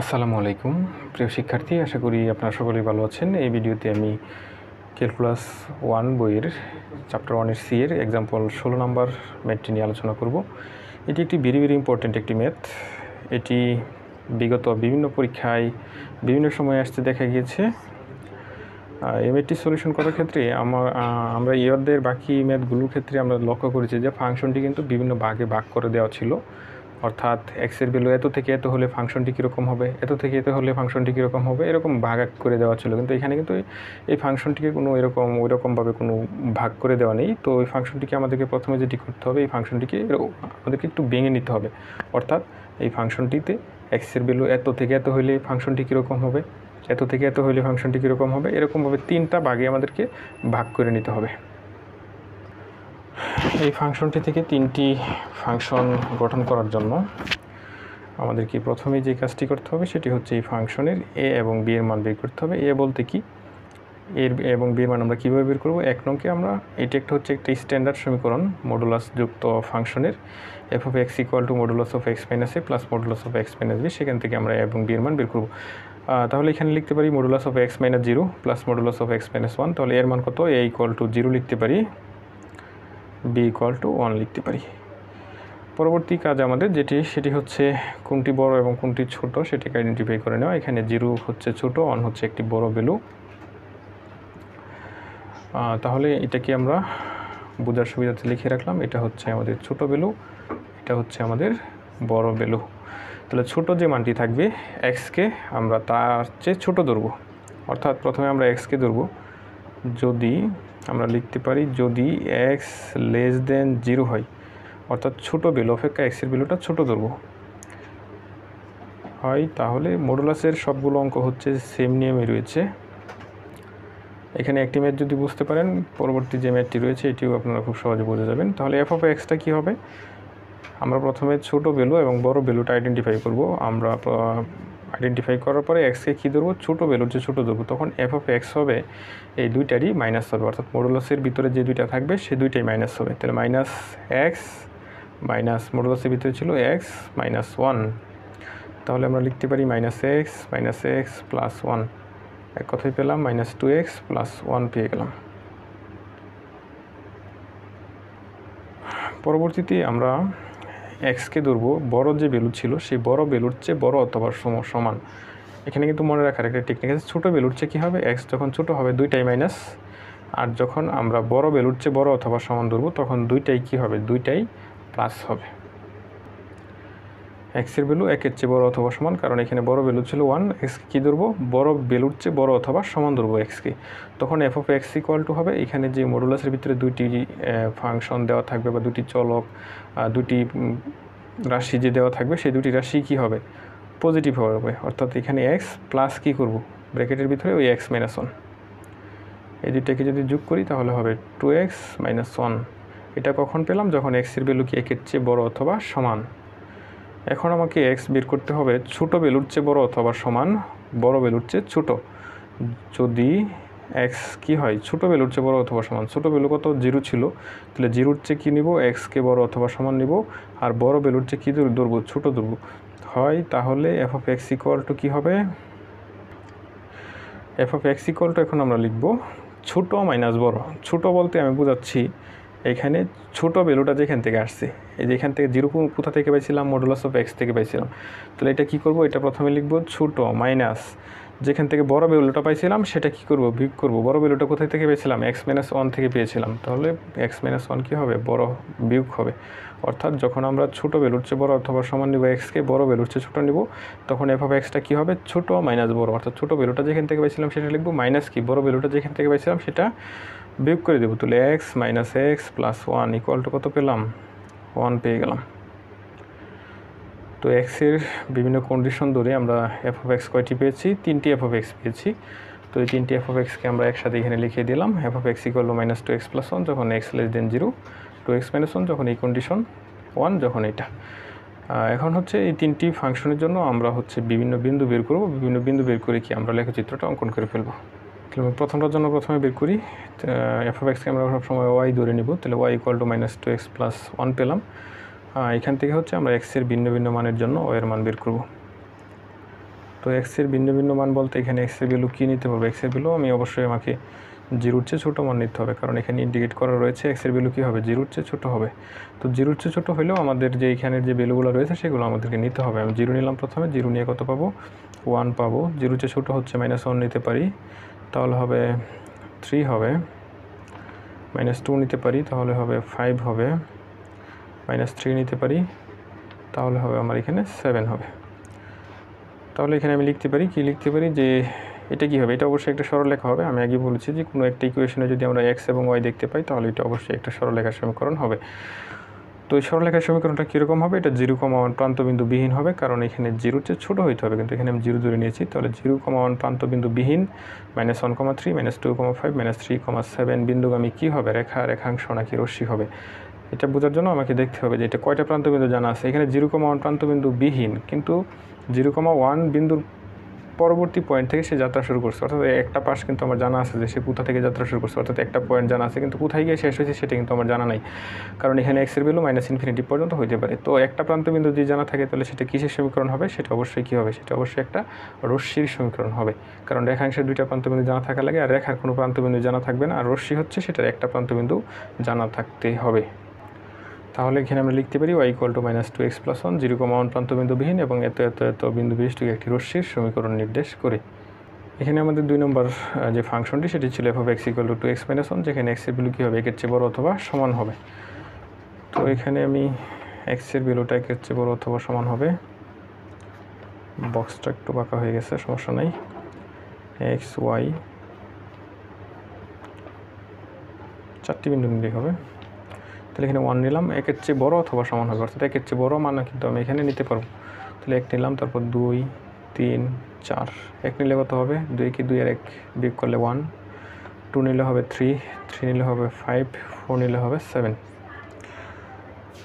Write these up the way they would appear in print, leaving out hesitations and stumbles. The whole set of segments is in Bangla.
আসসালামু আলাইকুম প্রিয় শিক্ষার্থী, আশা করি আপনারা সকলেই ভালো আছেন। এই ভিডিওতে আমি ক্যালকুলাস 1 বইয়ের চ্যাপ্টার 1 এর সি এর এক্সাম্পল 16 নম্বর ম্যাথটি নিয়ে আলোচনা করব। এটি একটি ভেরি ইম্পর্ট্যান্ট একটি ম্যাথ। এটি বিগত বিভিন্ন পরীক্ষায় বিভিন্ন সময় আসতে দেখা গিয়েছে। এই ম্যাথটি সলিউশন করার ক্ষেত্রে আমরা এই অধ্যায়ের বাকি ম্যাথগুলোর ক্ষেত্রে আমরা লক্ষ্য করেছি যে ফাংশনটি কিন্তু বিভিন্ন ভাগে ভাগ করে দেওয়া ছিল। অর্থাৎ এক্সের ভ্যালু এত থেকে এত হলে ফাংশনটি কীরকম হবে, এত থেকে এত হলে ফাংশনটি কীরকম হবে, এরকম ভাগ করে দেওয়া ছিল। কিন্তু এখানে কিন্তু এই ফাংশনটিকে কোনো ওইরকমভাবে কোনো ভাগ করে দেওয়া নেই। তো এই ফাংশনটিকে আমাদেরকে প্রথমে যেটি করতে হবে, এই ফাংশনটিকে আমাদেরকে একটু ভেঙে নিতে হবে। অর্থাৎ এই ফাংশনটিতে এক্সের ভ্যালু এত থেকে এত হলে ফাংশনটি কীরকম হবে, এত থেকে এত হলে ফাংশনটি কীরকম হবে, এরকমভাবে তিনটা ভাগে আমাদেরকে ভাগ করে নিতে হবে। এই ফাংশনটি থেকে তিনটি ফাংশন গঠন করার জন্য আমাদেরকে প্রথমে যে কাজটি করতে হবে সেটি হচ্ছে এই ফাংশনের এ এবং বি এর মান বের করতে হবে। এ বলতে কি, এর এবং বি এর মান আমরা কীভাবে বের করব? এক নংকে আমরা এটি হচ্ছে একটা স্ট্যান্ডার্ড সমীকরণ মডুলাস যুক্ত ফাংশনের f of x equal to modulus of x minus a plus modulus of x minus b. সেখান থেকে আমরা এ এবং বি এর মান বের করব। তাহলে এখানে লিখতে পারি modulus of x minus 0 plus modulus of x minus 1। তাহলে এর মান কত? এ ইকুয়াল টু 0 লিখতে পারি, বি ইকুয়াল টু 1 লিখতে পারি। পরবর্তী কাজ আমাদের সেটি হচ্ছে কোনটি বড় এবং কোনটি ছোট সেটিকে আইডেন্টিফাই করে নেওয়া। এখানে 0 হচ্ছে ছোট, 1 হচ্ছে একটি বড় ভ্যালু। তাহলে এটাকে আমরা বোঝার সুবিধাতে লিখে রাখলাম। এটা হচ্ছে আমাদের ছোট ভ্যালু, এটা হচ্ছে আমাদের বড় ভ্যালু। তাহলে ছোট যে মানটি থাকবে এক্সকে আমরা তার চেয়ে ছোট ধরব। অর্থাৎ প্রথমে আমরা এক্সকে ধরব। যদি আমরা লিখতে পারি যদি এক্স লেস দেন 0 হয়, অর্থাৎ ছোটো ভ্যালু অপেক্ষা এক্সের ভ্যালুটা ছোটো ধরব হয়, তাহলে মডুলাসের সবগুলো অঙ্ক হচ্ছে সেম নিয়মে রয়েছে। এখানে একটি ম্যাথ যদি বুঝতে পারেন, পরবর্তী যে ম্যাথটি রয়েছে এটিও আপনারা খুব সহজে বুঝে যাবেন। তাহলে এফ অফ এক্সটা কী হবে? আমরা প্রথমে ছোটো ভ্যালু এবং বড় ভ্যালুটা আইডেন্টিফাই করব। আমরা আইডেন্টিফাই করার পরে এক্সকে কী ধরবো? ছোটো ভ্যালুর যে ছোটো ধরবো। তখন এফ অফ এক্স হবে এই দুইটারই মাইনাস হবে, অর্থাৎ মডুলাসের ভিতরে যে দুইটা থাকবে সে দুইটাই মাইনাস হবে। তাহলে মাইনাস এক্স মাইনাস মডুলাসের ভিতরে ছিল এক্স মাইনাস 1। তাহলে আমরা লিখতে পারি মাইনাস এক্স প্লাস 1। এক কথাই পেলাম মাইনাস 2x প্লাস 1 পেয়ে গেলাম। পরবর্তীতে আমরা এক্সকে ধরবো বড় যে ভ্যালু ছিল সেই বড় ভ্যালুর চেয়ে বড় অথবা সমান। এখানে কিন্তু মনে রাখার একটা টেকনিক আছে। ছোটো ভ্যালুর চেয়ে কী হবে? এক্স যখন ছোটো হবে দুইটাই মাইনাস, আর যখন আমরা বড় ভ্যালুর চেয়ে বড় অথবা সমান ধরবো তখন দুইটাই কী হবে? দুইটাই প্লাস হবে। এক্সের ভ্যালু একের চেয়ে বড় অথবা সমান, কারণ এখানে বড় ভ্যালু ছিল 1। এক্সকে কী ধরবো? বড় ভ্যালুর চেয়ে বড় অথবা সমান ধরবো এক্সকে। তখন F of x equal two হবে, এখানে যে মডুলাসের ভিতরে দুইটি ফাংশন দেওয়া থাকবে বা দুটি চলক, দুটি রাশি যে দেওয়া থাকবে সেই দুটি রাশি কী হবে? পজিটিভ হবে। অর্থাৎ এখানে এক্স প্লাস কী করব? ব্র্যাকেটের ভিতরে ওই এক্স মাইনাস 1, এই দুইটাকে যদি যোগ করি তাহলে হবে 2x মাইনাস 1। এটা কখন পেলাম? যখন এক্সের ভ্যালু কি একের চেয়ে বড় অথবা সমান। এখন আমাকে এক্স বের করতে হবে ছোটো ভ্যালুর চেয়ে বড় অথবা সমান, বড় ভ্যালুর চেয়ে ছোটো। যদি এক্স কী হয়? ছোটো ভ্যালুর চেয়ে বড় অথবা সমান। ছোটো ভ্যালু কত? 0 ছিল। তাহলে 0-র চেয়ে কী নিব? এক্সকে বড় অথবা সমান নিব, আর বড় ভ্যালুর চেয়ে কী ধরবো? ছোটো ধরবো হয়। তাহলে f of x equal to কী হবে? F of x equal to এখন আমরা লিখব ছোটো মাইনাস বড়। ছোটো বলতে আমি বোঝাচ্ছি এখানে ছোটো ভ্যালুটা যেখান থেকে আসছে, এই যে এখান থেকে 0 কোথা থেকে পাইছিলাম? মডুলাস অফ এক্স থেকে পাইছিলাম। তাহলে এটা কী করব? এটা প্রথমে লিখব ছোটো মাইনাস যেখান থেকে বড় ভ্যালুটা পাইছিলাম সেটা কী করব? বিয়োগ করব। বড় ভ্যালুটা কোথায় থেকে পেয়েছিলাম? এক্স মাইনাস 1 থেকে পেয়েছিলাম। তাহলে এক্স মাইনাস 1 কী হবে? বড় বিয়োগ হবে। অর্থাৎ যখন আমরা ছোটো ভ্যালুর চেয়ে বড় অথবা সমান নিব এক্সকে, বড় ভ্যালুর চেয়ে ছোটো নিব, তখন এফ অফ এক্সটা কী হবে? ছোটো মাইনাস বড়। অর্থাৎ ছোটো ভ্যালুটা যেখান থেকে পাইছিলাম সেটা লিখব, মাইনাস কি বড় ভ্যালুটা যেখান থেকে পাইছিলাম সেটা বিয়োগ করে দেবো। তাহলে x minus x plus 1 equal to কত পেলাম? 1 পেয়ে গেলাম। তো এক্সের বিভিন্ন কন্ডিশন ধরে আমরা এফ অফ এক্স কয়টি পেয়েছি? 3টি এফ অফ এক্স পেয়েছি। তো এই 3টি এফ অফ এক্সকে আমরা একসাথে এখানে লিখে দিলাম। F of x equal to minus 2x plus 1 যখন x less than 0, 2x minus 1 যখন এই কন্ডিশন, 1 যখন এটা। এখন হচ্ছে এই 3টি ফাংশনের জন্য আমরা হচ্ছে বিভিন্ন বিন্দু বের করব। বিভিন্ন বিন্দু বের করে কি আমরা লেখচিত্রটা অঙ্কন করে ফেলব। তাহলে প্রথমটার জন্য প্রথমে বের করি। এফ অফ এক্সকে আমরা সবসময় ওয়াই ধরে নিব। তাহলে y equal to minus 2x plus 1 পেলাম। এখান থেকে হচ্ছে আমরা এক্সের ভিন্ন ভিন্ন মানের জন্য ওয়ের মান বের করব। তো এক্সের ভিন্ন ভিন্ন মান বলতে এখানে এক্সের ভ্যালু কী নিতে হবে? এক্সের ভ্যালু আমি অবশ্যই আমাকে জিরোর চেয়ে ছোটো মান নিতে হবে, কারণ এখানে ইন্ডিকেট করা রয়েছে এক্সের ভ্যালু কী হবে? জিরোর চেয়ে ছোটো হবে। তো জিরোর চেয়ে ছোটো হলেও আমাদের যে এখানের যে ভ্যালুগুলো রয়েছে সেগুলো আমাদেরকে নিতে হবে। আমি জিরো নিলাম প্রথমে, জিরো নিয়ে কত পাবো? 1 পাবো। জিরোর চেয়ে ছোটো হচ্ছে -1 নিতে পারি, তাহলে হবে 3 হবে। -2 নিতে পারি, তাহলে হবে 5 হবে। -3 নিতে পারি, তাহলে হবে আমার এখানে 7 হবে। তাহলে এখানে আমি লিখতে পারি, কি লিখতে পারি যে এটা কী হবে? এটা অবশ্যই একটা সরলরেখা হবে। আমি আগে বলেছি যে কোনো একটা ইকুয়েশনে যদি আমরা এক্স এবং ওয়াই দেখতে পাই তাহলে এটা অবশ্যই একটা সরলরেখার সমীকরণ হবে। তো এই সরলরেখার সমীকরণটা কীরকম হবে? এটা 0,1 প্রান্তবিন্দু বিহীন হবে, কারণ এখানে জিরোর চেয়ে ছোটো হইতে হবে, কিন্তু এখানে আমি জিরো ধরে নিয়েছি। তাহলে 0,1 প্রান্তবিন্দু বিহীন, -1,3, -2,5, -3,7 বিন্দুগামী কী হবে? রেখা, রেখাংশ নাকি রশ্মি হবে? এটা বোঝার জন্য আমাকে দেখতে হবে যে এটা কয়টা প্রান্তবিন্দু জানা আছে। এখানে 0,1 প্রান্তবিন্দু বিহীন, কিন্তু 0,1 বিন্দুর পরবর্তী পয়েন্ট থেকে সে যাত্রা শুরু করছে, অর্থাৎ একটা পাশ কিন্তু আমার জানা আছে যে সে কোথা থেকে যাত্রা শুরু করছে, অর্থাৎ একটা পয়েন্ট জানা আছে, কিন্তু কোথায় গিয়ে শেষ হয়েছে সেটা কিন্তু আমার জানা নাই, কারণ এখানে এক্সের ভ্যালু -ইনফিনিটি পর্যন্ত হইতে পারে। তো একটা প্রান্তবিন্দু যদি জানা থাকে তাহলে সেটা কিসের সমীকরণ হবে? সেটা অবশ্যই কী হবে? সেটা অবশ্যই একটা রশ্মির সমীকরণ হবে, কারণ রেখাংশের দুইটা প্রান্তবিন্দু জানা থাকা লাগে, আর রেখার কোনো প্রান্তবিন্দু জানা থাকবে না, আর রশ্মি হচ্ছে সেটার একটা প্রান্তবিন্দু জানা থাকতে হবে। তাহলে এখানে আমরা লিখতে পারি y = -2x + 1, 0,1 প্রান্তবিন্দু বিহীন এবং এত এত এত বিন্দু বিশিষ্ট একটি রশ্মির সমীকরণ নির্দেশ করে। এখানে আমাদের 2 নম্বর যে ফাংশনটি সেটি ছিল f(x = 2x - 1), যেখানে x এর ভ্যালু কী হবে? 1 এর চেয়ে বড় অথবা সমান হবে। তো এখানে আমি x এর ভ্যালুটা 1 এর চেয়ে বড় অথবা সমান হবে, বক্সটা একটু বাঁকা হয়ে গেছে, সমস্যা নাই। x y 4টি বিন্দু নিলেই হবে। তাহলে এখানে 1 নিলাম, 1 এর চেয়ে বড় অথবা সমান হবে, অর্থাৎ 1 এর চেয়ে বড় মান কিন্তু আমি এখানে নিতে পারবো। তাহলে 1 নিলাম, তারপর 2 3 4, 1 নিলে কত হবে? 2 কি 2 আর 1 বিয়োগ করলে 1, 2 নিলে হবে 3, 3 নিলে হবে 5, 4 নিলে হবে 7।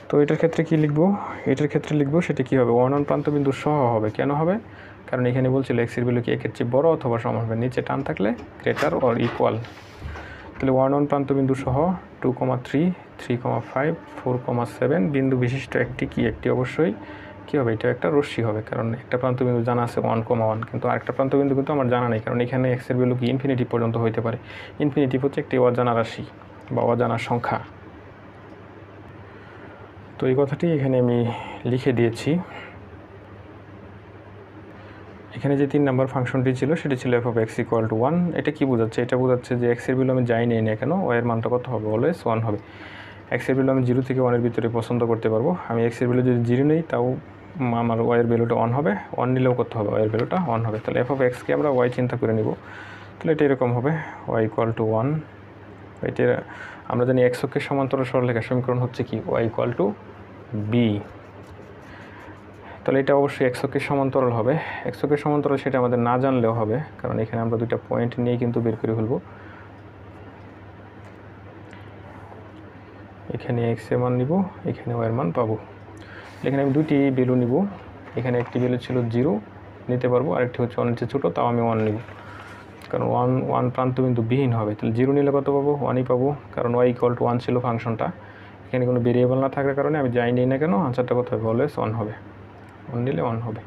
তো এটার ক্ষেত্রে কি লিখবো? এটার ক্ষেত্রে লিখবো সেটা কী হবে? 1 প্রান্তবিন্দু সহ হবে। কেন হবে? কারণ এখানে বলছিল x এর ভ্যালু কি 1 এর চেয়ে বড় অথবা সমান হবে, নিচে টান থাকলে গ্রেটার অর ইকুয়াল। তাহলে 1 প্রান্তবিন্দু সহ 2,3, 3,5, 4,7 বিন্দু বিশিষ্ট একটি অবশ্যই কী হবে? এটা একটা রশ্মি হবে, কারণ একটা প্রান্তবিন্দু জানা আছে 1,1, কিন্তু আরেকটা প্রান্তবিন্দু কিন্তু আমার জানা নেই, কারণ এখানে x এর ভ্যালু কি ইনফিনিটি পর্যন্ত হইতে পারে। ইনফিনিটি হচ্ছে একটি অজানা রাশি বা অজানা সংখ্যা। তো এই কথাটি এখানে আমি লিখে দিয়েছি। এখানে যে 3 নম্বর ফাংশনটি ছিল সেটি ছিল f(x = 1). এটা কি বোঝাচ্ছে? এটা বোঝাচ্ছে যে x এর ভ্যালু আমি যাই নেই না কেন, y এর মানটা কত হবে? অলওয়েজ 1 হবে। x এর ভ্যালু আমি 0 থেকে 1 এর ভিতরে পছন্দ করতে পারবো। আমি x এর ভ্যালু যদি 0 নেই তাও আমার y এর ভ্যালুটা 1 হবে, 1 নিলেও করতে হবে, y এর ভ্যালুটা 1 হবে। তাহলে f(x)কে আমরা y চিন্তা করে নিব। তাহলে এটা এরকম হবে, y = 1। এটা আমরা জানি x অক্ষের সমান্তরাল সরলরেখার সমীকরণ হচ্ছে কি? y = b। তাহলে এটা অবশ্যই x অক্ষের সমান্তরাল হবে। x অক্ষের সমান্তরাল সেটা আমাদের না জানলেও হবে, কারণ এখানে আমরা দুইটা পয়েন্ট নিয়ে কিন্তু বের করে ফেলবো। এখানে x এর মান নিব, এখানে y এর মান পাবো। এখানে আমি দুটি ভ্যালু নিব। এখানে একটি ভ্যালু ছিল 0 নিতে পারবো, আরেকটি হচ্ছে 1 এর চেয়ে ছোটো, তাও আমি 1 নিব, কারণ 1 প্রান্তবিন্দু বিহীন হবে। তাহলে 0 নিলে কত পাবো? 1ই পাবো, কারণ y = 1 ছিল ফাংশনটা। এখানে কোনো ভেরিয়েবল না থাকার কারণে আমি যাই নিই না কেন, আনসারটা কত হবে? অলওয়েজ 1 হবে। 1 নিলে 1 হবে।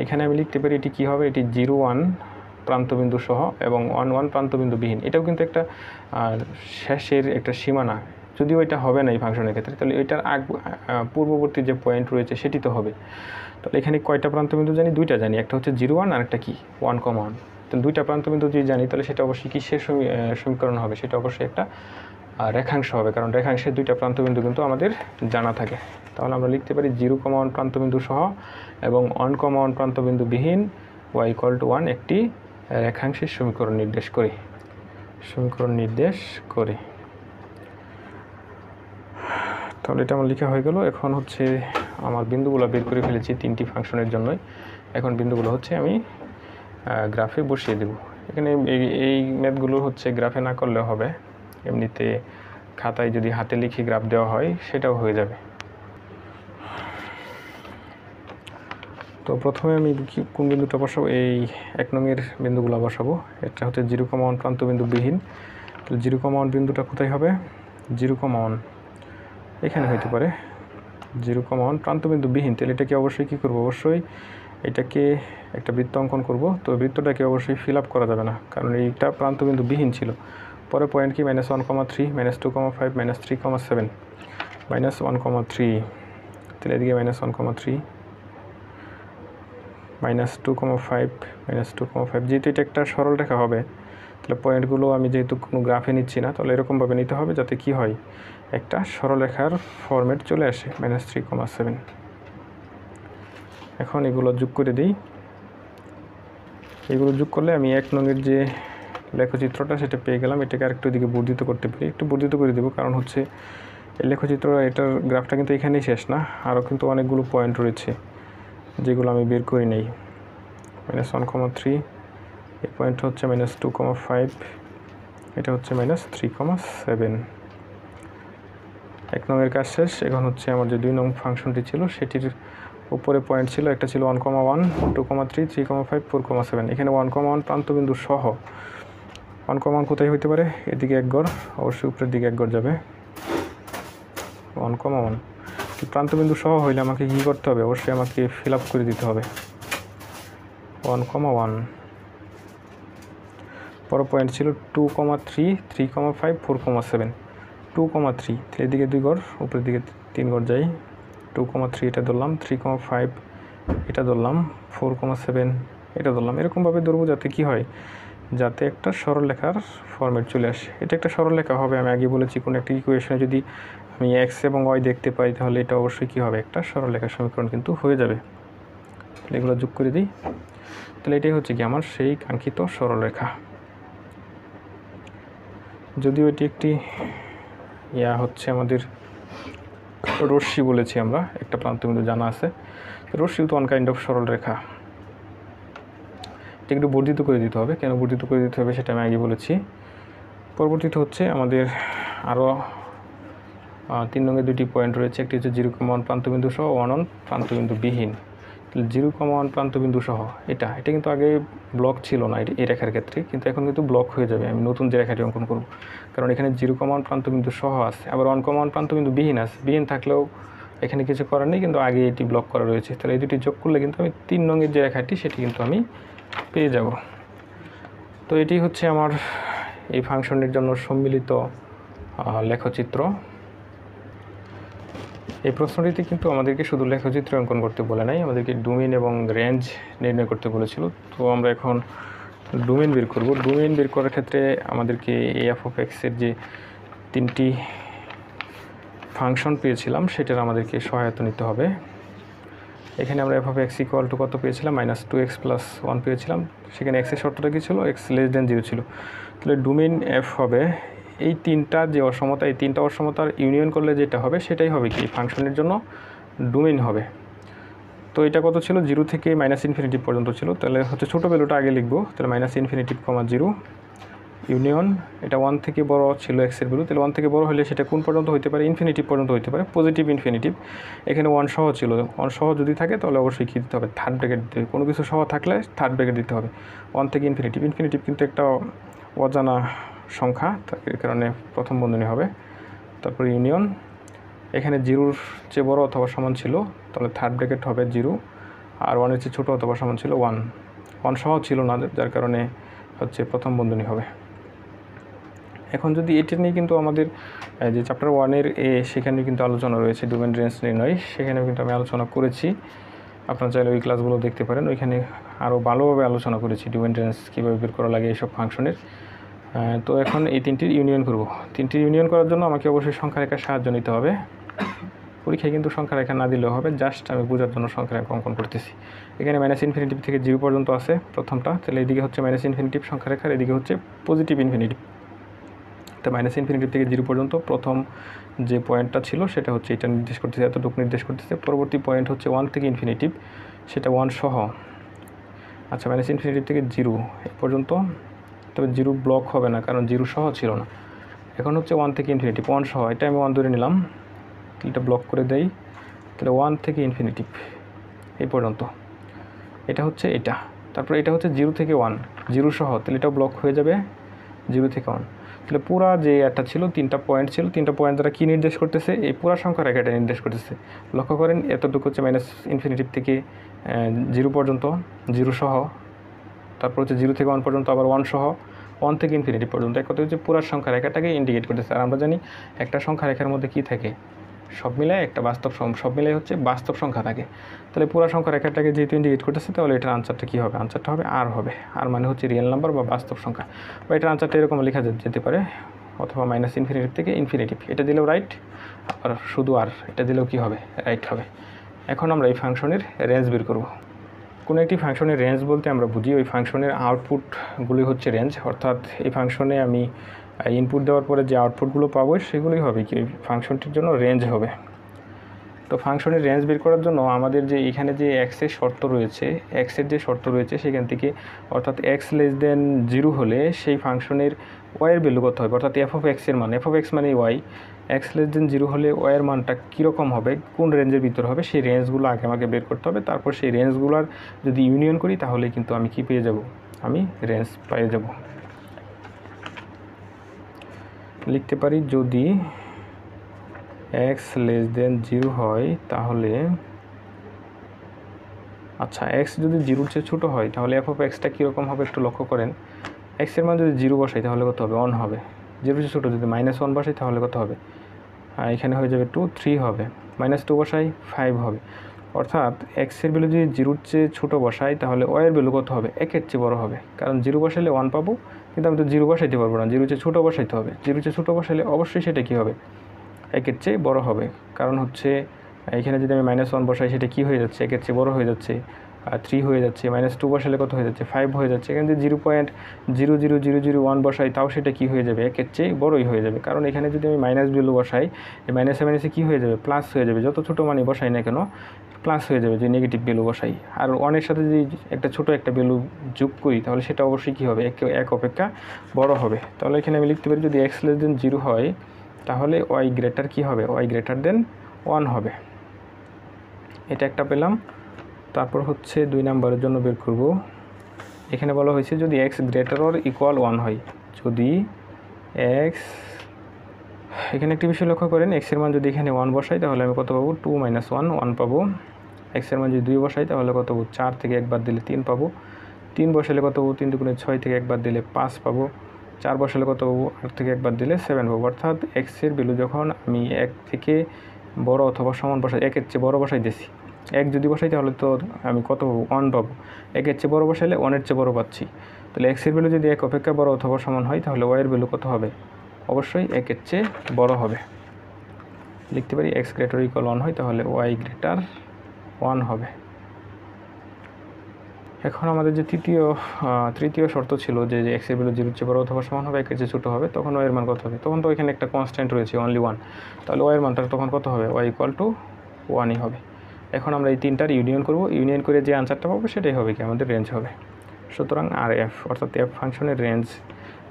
এখানে আমি লিখতে পারি এটি কী হবে? এটি 0,1 প্রান্তবিন্দু সহ এবং 1,1 প্রান্তবিন্দু বিহীন। এটাও কিন্তু একটা শেষের একটা সীমানা, যদিও এটা হবে না এই ফাংশনের ক্ষেত্রে, তাহলে এটার পূর্ববর্তী যে পয়েন্ট রয়েছে সেটি তো হবে। তাহলে এখানে কয়টা প্রান্তবিন্দু জানি? 2টা জানি, একটা হচ্ছে 0,1 আর একটা কি 1,1। তাহলে 2টা প্রান্তবিন্দু যদি জানি তাহলে সেটা অবশ্যই কিসের সমীকরণ হবে? সেটা অবশ্যই একটা রেখাংশ হবে, কারণ রেখাংশের 2টা প্রান্তবিন্দু কিন্তু আমাদের জানা থাকে। তাহলে আমরা লিখতে পারি 0,1 প্রান্তবিন্দু সহ এবং 1,1 প্রান্তবিন্দু বিহীন y = 1 একটি রেখাংশের সমীকরণ নির্দেশ করে। তাহলে এটা আমার লেখা হয়ে গেল। এখন হচ্ছে আমার বিন্দুগুলো বের করে ফেলেছি 3টি ফাংশনের জন্যই। এখন বিন্দুগুলো হচ্ছে আমি গ্রাফে বসিয়ে দেব। এখানে এই ম্যাথগুলো হচ্ছে গ্রাফে না করলেও হবে, এমনিতে খাতায় যদি হাতে লিখে গ্রাফ দেওয়া হয় সেটাও হয়ে যাবে। তো প্রথমে আমি কোন বিন্দুটা বসাবো? এই 1 নংয়ের বিন্দুগুলো বসাবো। এটা হচ্ছে 0,1 প্রান্তবিন্দু বিহীন। তাহলে 0,1 বিন্দুটা কোথায় হবে? 0,1 এখানে হইতে পারে। 0,1 প্রান্তবিন্দু বিহীন, তাহলে এটাকে অবশ্যই কী করবো? অবশ্যই এটাকে একটা বৃত্ত অঙ্কন করব। তো বৃত্তটাকে অবশ্যই ফিল আপ করা যাবে না, কারণ এইটা প্রান্তবিন্দু বিহীন ছিল। পরে পয়েন্ট কি -1,3 -2,5 -3,7 -1,3, তাহলে এদিকে -1,3 -2,5 -2,5, যেহেতু এটা একটা সরল রেখা হবে তাহলে পয়েন্টগুলো আমি যেহেতু কোনো গ্রাফে নিচ্ছি না, তাহলে এরকমভাবে নিতে হবে যাতে কি হয়, একটা সরলরেখার ফরম্যাট চলে আসে -3,7। এখন এগুলো যোগ করে দিই। এগুলো যোগ করলে আমি 1 নংয়ের যে লেখচিত্রটা সেটা পেয়ে গেলাম। এটাকে আরেকটু দিকে বর্ধিত করতে পারি, একটু বর্ধিত করে দেবো, কারণ হচ্ছে এই লেখচিত্র এটার গ্রাফটা কিন্তু এখানেই শেষ না, আরও কিন্তু অনেকগুলো পয়েন্ট রয়েছে যেগুলো আমি বের করি নেই। -1,3, এই পয়েন্ট হচ্ছে -2,5, এটা হচ্ছে -3,7। 1 নংয়ের কাজ শেষ। এখন হচ্ছে আমার যে 2 নং ফাংশনটি ছিল সেটির উপরে পয়েন্ট ছিল, একটা ছিল 1,1, 2,3, 3,5, 4,7। এখানে 1,1 প্রান্তবিন্দু সহ 1,1 কোথায় হইতে পারে, এদিকে 1 ঘর, অবশ্যই উপরের দিকে 1 ঘর যাবে। 1,1 প্রান্তবিন্দু সহ হইলে আমাকে কী করতে হবে, অবশ্যই আমাকে ফিল আপ করে দিতে হবে 1,1। বড় পয়েন্ট ছিল 2,3, 3,5, 4,7। 2,3, তাহলে এদিকে 2 ঘর, উপরের দিকে 3 ঘর যাই। 2,3 এটা ধরলাম, 3,5 এটা ধরলাম, 4,7 এটা ধরলাম। এরকমভাবে ধরবো যাতে কি হয়, যাতে একটা সরলরেখার ফরম্যাট চলে আসে। এটা একটা সরলরেখা হবে, আমি আগে বলেছি কোনো একটা ইকুয়েশনে যদি আমি এক্স এবং ওয়াই দেখতে পাই তাহলে এটা অবশ্যই কী হবে, একটা সরলরেখার সমীকরণ কিন্তু হয়ে যাবে। তাহলে এগুলো যোগ করে দিই। তাহলে এটাই হচ্ছে কি আমার সেই কাঙ্ক্ষিত সরলরেখা। যদিও এটি একটি হচ্ছে আমাদের রশ্মি বলেছি আমরা, একটা প্রান্তবিন্দু জানা আছে, রশ্মি তো ওয়ান কাইন্ড অফ সরলরেখা। এটা একটু বর্ধিত করে দিতে হবে। কেন বর্ধিত করে দিতে হবে সেটা আমি আগে বলেছি। পরবর্তীতে হচ্ছে আমাদের আরও 3 নংয়ের 2টি পয়েন্ট রয়েছে। একটি হচ্ছে 0,1 প্রান্তবিন্দু সহ 1 প্রান্তবিন্দু বিহীন। 0,1 প্রান্তবিন্দু সহ এটা কিন্তু আগে ব্লক ছিল না এই রেখার ক্ষেত্রে, কিন্তু এখন কিন্তু ব্লক হয়ে যাবে। আমি নতুন যে রেখাটি অঙ্কন করব, কারণ এখানে 0,1 প্রান্তবিন্দু সহ আছে, আবার 1,1 প্রান্তবিন্দু বিহীন আছে। বিহীন থাকলেও এখানে কিছু করার নেই, কিন্তু আগে এটি ব্লক করা রয়েছে। তাহলে এই দুটি যোগ করলে কিন্তু আমি 3 নংয়ের যে রেখাটি সেটি কিন্তু আমি পেয়ে যাব। তো এটি হচ্ছে আমার এই ফাংশনের জন্য সম্মিলিত লেখচিত্র। এই প্রশ্নটিতে কিন্তু আমাদেরকে শুধু লেখচিত্র অঙ্কন করতে বলে নাই, আমাদেরকে ডোমেইন এবং রেঞ্জ নির্ণয় করতে বলেছিল। তো আমরা এখন ডোমেইন বের করব। ডোমেইন বের করার ক্ষেত্রে আমাদেরকে f(x) এর যে 3টি ফাংশন পেয়েছিলাম সেটার আমাদেরকে সহায়তা নিতে হবে। এখানে আমরা f(x) = কত পেয়েছিলাম, -2x + 1 পেয়েছিলাম। সেখানে x এর শর্তটা কী ছিল, x <0 ছিল। তাহলে ডোমেইন f হবে এই 3টা যে অসমতা, এই 3টা অসমতার ইউনিয়ন করলে যেটা হবে সেটাই হবে কি ফাংশনের জন্য ডোমেইন হবে। তো এটা কত ছিল, 0 থেকে -∞ পর্যন্ত ছিল। তাহলে হচ্ছে ছোটো ভ্যালুটা আগে লিখবো। তাহলে -∞, 0 ইউনিয়ন, এটা 1 থেকে বড় ছিল x এর ভ্যালু। তাহলে 1 থেকে বড় হলে সেটা কোন পর্যন্ত হতে পারে, ইনফিনিটিভ পর্যন্ত হতে পারে, পজিটিভ ইনফিনিটিভ। এখানে 1 সহ ছিল, 1 সহ যদি থাকে তাহলে অবশ্যই কী দিতে হবে, থার্ড ব্র্যাকেট দিতে হবে। কোনো কিছু সহ থাকলে থার্ড ব্র্যাকেট দিতে হবে। 1 থেকে ইনফিনিটিভ কিন্তু একটা অজানা সংখ্যা, এর কারণে প্রথম বন্ধনী হবে। তারপর ইউনিয়ন, এখানে 0-র চেয়ে বড় অথবা সমান ছিল, তাহলে থার্ড ব্র্যাকেট হবে 0, আর 1-এর চেয়ে ছোটো অথবা সমান ছিল 1 সহ ছিল না, যার কারণে হচ্ছে প্রথম বন্ধনী হবে। এখন যদি এটা নিয়ে কিন্তু আমাদের যে চ্যাপ্টার 1-এর সেখানে কিন্তু আলোচনা রয়েছে ডোমেইন রেঞ্জ নির্ণয়, সেখানেও কিন্তু আমি আলোচনা করেছি। আপনারা চাইলে ওই ক্লাসগুলো দেখতে পারেন, ওইখানে আরও ভালোভাবে আলোচনা করেছি ডোমেইন রেঞ্জ কীভাবে বের করা লাগে এইসব ফাংশনের। তো এখন এই 3টির ইউনিয়ন করব। 3টির ইউনিয়ন করার জন্য আমাকে অবশ্যই সংখ্যা রেখার সাহায্য নিতে হবে। পরীক্ষায় কিন্তু সংখ্যা রেখা না দিলেও হবে, জাস্ট আমি বোঝার জন্য সংখ্যা রেখা অঙ্কন করতেছি। এখানে -∞ থেকে 0 পর্যন্ত আছে প্রথমটা, তাহলে এদিকে হচ্ছে -∞ সংখ্যা রেখার, এদিকে হচ্ছে পজিটিভ ইনফিনিটিভ। তো -∞ থেকে 0 পর্যন্ত প্রথম যে পয়েন্টটা ছিল সেটা হচ্ছে এটা নির্দেশ করতেছে, এতটুকু নির্দেশ করতেছে। পরবর্তী পয়েন্ট হচ্ছে 1 থেকে ইনফিনিটিভ, সেটা 1 সহ। আচ্ছা, -∞ থেকে 0 এই পর্যন্ত, তবে 0 ব্লক হবে না কারণ 0 সহ ছিল না। এখন হচ্ছে 1 থেকে ইনফিনিটিভ, 1 সহ, এটা আমি 1 ধরে নিলাম, এটা ব্লক করে দেই। তাহলে 1 থেকে ইনফিনিটিভ এই পর্যন্ত, এটা হচ্ছে এটা। তারপর এটা হচ্ছে 0 থেকে 1, 0 সহ, তাহলে এটাও ব্লক হয়ে যাবে 0 থেকে 1। তাহলে পুরা যে একটা ছিল 3টা পয়েন্ট ছিল, 3টা পয়েন্ট দ্বারা কী নির্দেশ করতেছে? এই পুরা সংখ্যা রেখাটা নির্দেশ করতেছে। লক্ষ্য করেন এতটুকু হচ্ছে -ইনফিনিটি থেকে 0 পর্যন্ত, 0 সহ, তারপর হচ্ছে 0 থেকে 1 পর্যন্ত, আবার 1 সহ, 1 থেকে ইনফিনিটি পর্যন্ত। এক কথা হচ্ছে পুরা সংখ্যা রেখাটাকে ইন্ডিকেট করতেছে। আর আমরা জানি একটা সংখ্যা রেখার মধ্যে কী থাকে? সব মিলায় একটা সব মিলাই হচ্ছে বাস্তব সংখ্যা থাকে। তাহলে পুরা সংখ্যা রেখাটাকে যেহেতু ইন্ডিকেট করতেছে, তাহলে এটার আনসারটা কী হবে? আনসারটা হবে আর হবে। আর মানে হচ্ছে রিয়েল নাম্বার বা বাস্তব সংখ্যা। বা এটার আনসারটা এরকম লেখা যেতে পারে, অথবা -ইনফিনিটি থেকে ইনফিনিটিভ। এটা দিলেও রাইট, আর শুধু আর এটা দিলেও কী হবে? রাইট হবে। এখন আমরা এই ফাংশনের রেঞ্জ বের করব। কোনো একটি ফাংশনের রেঞ্জ বলতে আমরা বুঝি ওই ফাংশনের আউটপুটগুলি হচ্ছে রেঞ্জ। অর্থাৎ এই ফাংশনে আমি ইনপুট দেওয়ার পরে যে আউটপুটগুলো পাবো সেগুলোই হবে কি ফাংশনটির জন্য রেঞ্জ হবে। তো ফাংশনের রেঞ্জ বের করার জন্য আমাদের যে এখানে যে এক্সের শর্ত রয়েছে, এক্সের যে শর্ত রয়েছে সেখান থেকে, অর্থাৎ x<0 হলে সেই ফাংশনের ওয়াইয়ের ভ্যালু কত হবে? অর্থাৎ f(x) এর মান, f(x) মানে ওয়াই, x<0 হলে ওয়াইয়ের মানটা কীরকম হবে, কোন রেঞ্জের ভিতর হবে, সেই রেঞ্জগুলো আগে আমাকে বের করতে হবে। তারপর সেই রেঞ্জগুলোর যদি ইউনিয়ন করি তাহলে কিন্তু আমি কি পেয়ে যাব? আমি রেঞ্জ পেয়ে যাব। লিখতে পারি যদি x<0 হয় তাহলে, আচ্ছা x যদি 0-র চেয়ে ছোটো হয় তাহলে f(x)টা কীরকম হবে একটু লক্ষ্য করেন। x এর মান যদি 0 বসাই তাহলে কত হবে? 1 হবে। 0-র চেয়ে ছোটো যদি -1 বসাই তাহলে কত হবে? এখানে হয়ে যাবে 2, 3 হবে। -2 বসাই 5 হবে। অর্থাৎ x এর ভ্যালু যদি 0-র চেয়ে ছোটো বসাই তাহলে y এর ভ্যালু কত হবে? 1-এর চেয়ে বড় হবে। কারণ 0 বসাইলে 1 পাবো, কিন্তু আমি তো 0 বসাইতে পারবো না, 0-র চেয়ে ছোটো বসাইতে হবে। 0-র চেয়ে ছোটো বসাইলে অবশ্যই সেটা কী হবে? 1-এর চেয়ে বড় হবে। কারণ হচ্ছে এখানে যদি আমি -1 বসাই সেটা কী হয়ে যাচ্ছে? 1-এর চেয়ে বড় হয়ে যাচ্ছে, 3 হয়ে যাচ্ছে। -2 বসালে কত হয়ে যাচ্ছে? 5 হয়ে যাচ্ছে। এখানে যদি 0.00001 বসাই তাও সেটা কী হয়ে যাবে? 1-এর চেয়ে বড়ই হয়ে যাবে। কারণ এখানে যদি আমি মাইনাস ভ্যালু বসাই, এই মাইনাসে কী হয়ে যাবে? প্লাস হয়ে যাবে। যত ছোটো মানই বসাই না কেন প্লাস হয়ে যাবে, যে নেগেটিভ ভ্যালু বসাই। আর 1-এর সাথে যদি একটা ছোটো একটা ভ্যালু যোগ করি তাহলে সেটা অবশ্যই কী হবে? 1 অপেক্ষা বড় হবে। তাহলে এখানে আমি লিখতে পারি যদি x<0 হয় তাহলে y গ্রেটার কী হবে? y > 1 হবে। এটা একটা পেলাম। তারপর হচ্ছে 2 নম্বরের জন্য বের করব। এখানে বলা হয়েছে যদি x > 1 হয়, যদি x, এখানে একটি বিষয় লক্ষ্য করেন, x এর মান যদি এখানে 1 বসাই তাহলে আমি কত পাবো? 2 - 1 পাবো। x এর মান যদি 2 বসাই তাহলে কত পাবো? 4 থেকে 1 বাদ দিলে 3 পাবো। 3 বসালে কত পাবো? 3 × 6 থেকে 1 বাদ দিলে 5 পাবো। 4 বসালে কত পাবো? 8 থেকে 1 বাদ দিলে 7 পাবো। অর্থাৎ x এর ভ্যালু যখন আমি 1 থেকে বড় অথবা সমান বসাই, 1-এর চেয়ে বড় বসাইতেছি, 1 যদি বসাই তাহলে তো আমি কত পাবো? 1 পাবো। 1-এর চেয়ে বড় বসাইলে 1-এর চেয়ে বড় পাচ্ছি। তাহলে x এর ভ্যালু যদি 1 অপেক্ষা বড় অথবা সমান হয় তাহলে y এর ভ্যালু কত হবে? অবশ্যই 1-এর চেয়ে বড় হবে। লিখতে পারি x > 1 হয় তাহলে y > 1 হবে। এখন আমাদের যে তৃতীয় শর্ত ছিল যে x এর ভ্যালু 0-র চেয়ে বড় অথবা সমান হবে, 1-এর চেয়ে ছোটো হবে, তখন y এর মান কত হবে? তখন তো এখানে একটা কনস্ট্যান্ট রয়েছে only 1, তাহলে y এর মানটা তখন কত হবে? y = 1ই হবে। এখন আমরা এই তিনটার ইউনিয়ন করব, ইউনিয়ন করে যে আনসারটা পাবো সেটাই হবে কি আমাদের রেঞ্জ হবে। সুতরাং আর f, অর্থাৎ f ফাংশনের রেঞ্জ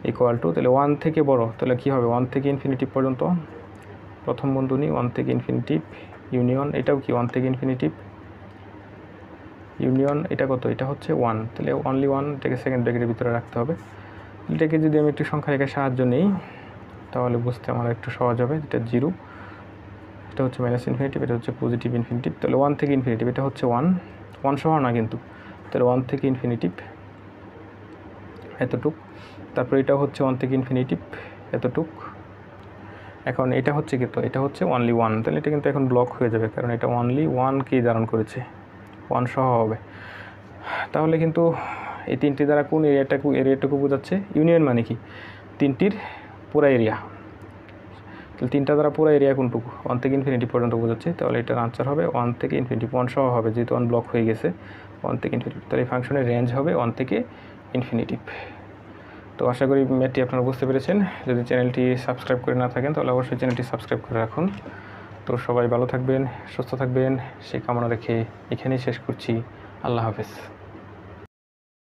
= তাহলে 1 থেকে বড়, তাহলে কী হবে? 1 থেকে ইনফিনিটিভ পর্যন্ত, প্রথম বন্ধনী 1 থেকে ইনফিনিটিভ, ইউনিয়ন এটাও কি 1 থেকে ইনফিনিটিভ, ইউনিয়ন এটা কত? এটা হচ্ছে 1, তাহলে only 1 থেকে সেকেন্ড ব্র্যাকেটের ভিতরে রাখতে হবে। এটাকে যদি আমি একটু সংখ্যা রেখার সাহায্য নিই তাহলে বুঝতে আমার একটু সহজ হবে। এটা 0, এটা হচ্ছে -ইনফিনিটিভ, এটা হচ্ছে পজিটিভ ইনফিনিটিভ। তাহলে 1 থেকে ইনফিনিটিভ এটা হচ্ছে 1 সহ না কিন্তু, তাহলে 1 থেকে ইনফিনিটিভ এতটুক। তারপর এটা হচ্ছে 1 থেকে ইনফিনিটিভ এতটুক। এখন এটা হচ্ছে কি? তো এটা হচ্ছে only 1, তাহলে এটা কিন্তু এখন ব্লক হয়ে যাবে, কারণ এটা only 1কেই ধারণ করেছে, 1 সহ হবে। তাহলে কিন্তু এই তিনটি দ্বারা কোন এরিয়াটুকু বোঝাচ্ছে? ইউনিয়ন মানে কি? তিনটির পুরো এরিয়া। তাহলে তিনটা দ্বারা পুরো এরিয়া কোনটুকু? 1 থেকে ইনফিনিটিভ পর্যন্ত বোঝাচ্ছে। তাহলে এটার আনসার হবে 1 থেকে ইনফিনিটিভ, 1 সহ হবে, যেহেতু 1 ব্লক হয়ে গেছে। 1 থেকে ইনফিনিটিভ, তাহলে এই ফাংশনের রেঞ্জ হবে 1 থেকে ইনফিনিটিভ। তো আশা করি ম্যাথটি আপনারা বুঝতে পেরেছেন। যদি চ্যানেলটি সাবস্ক্রাইব করে না থাকেন তাহলে অবশ্যই চ্যানেলটি সাবস্ক্রাইব করে রাখুন। তো সবাই ভালো থাকবেন, সুস্থ থাকবেন সেই কামনা রেখে এখানেই শেষ করছি। আল্লাহ হাফেজ।